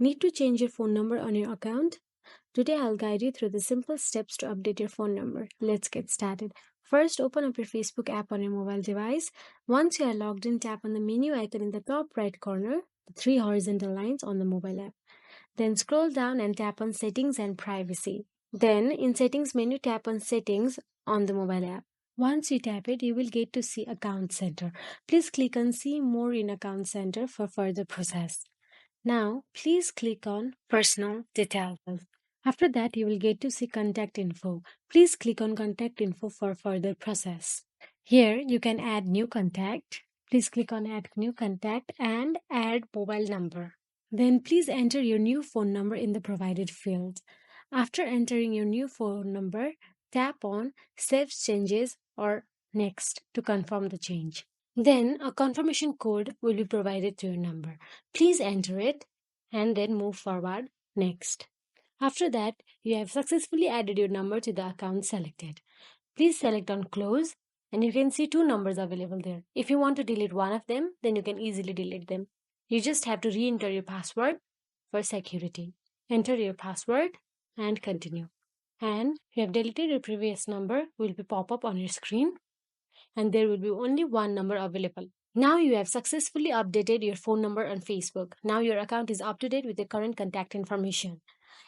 Need to change your phone number on your account? Today I'll guide you through the simple steps to update your phone number. Let's get started. First, open up your Facebook app on your mobile device. Once you are logged in, tap on the menu icon in the top right corner, the three horizontal lines on the mobile app. Then scroll down and tap on Settings and Privacy. Then, in Settings menu, tap on Settings on the mobile app. Once you tap it, you will get to see Account Center. Please click on See More in Account Center for further process. Now, please click on Personal Details. After that, you will get to see Contact Info. Please click on Contact Info for further process. Here, you can add new contact. Please click on Add New Contact and add mobile number. Then please enter your new phone number in the provided field. After entering your new phone number, tap on Save Changes or Next to confirm the change. Then a confirmation code will be provided to your number. Please enter it and then move forward next. After that, you have successfully added your number to the account selected. Please select on close and you can see two numbers available there. If you want to delete one of them, then you can easily delete them. You just have to re-enter your password for security. Enter your password and continue. And you have deleted your previous number will be pop up on your screen and there will be only one number available. Now you have successfully updated your phone number on Facebook. Now your account is up to date with your current contact information.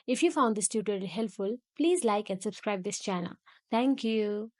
If you found this tutorial helpful, please like and subscribe this channel. Thank you.